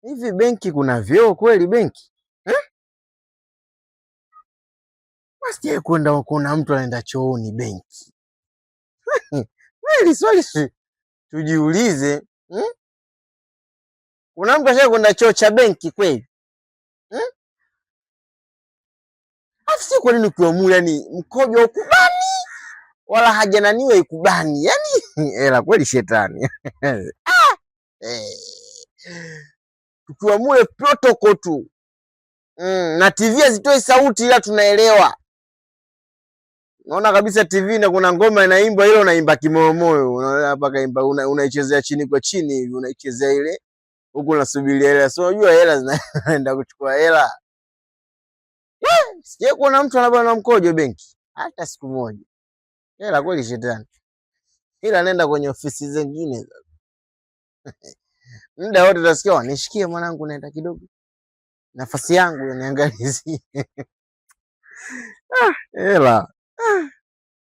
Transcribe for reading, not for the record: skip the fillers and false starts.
Hivi benki kuna vyoo kweli benki? Basi kwenda kuna mtu anaenda chooni benki. Hili swali tujiulize. Kuna mtu ashaye kwenda choo cha benki kweli? Afisi kwa nini kuamua yani mkojo ukubani wala haja naniwe ikubani? Yani hela kweli shetani. Tukiamua protocol tu. Na TV hazitoi sauti ila tunaelewa. Naona kabisa TV na kuna ngoma inaimba ile unaimba kimoyomoyo. Unaona hapa kaimba unaichezea chini kwa chini hivi unaichezea ile huku unasubiria hela. So unajua hela zinaenda kuchukua hela. Sije kuona mtu anabana mkojo benki hata siku moja. Hela kweli shetani. Ila nenda kwenye ofisi zingine. Muda wote utasikia nishikie mwanangu naenda kidogo. Nafasi yangu niangalizie. Hela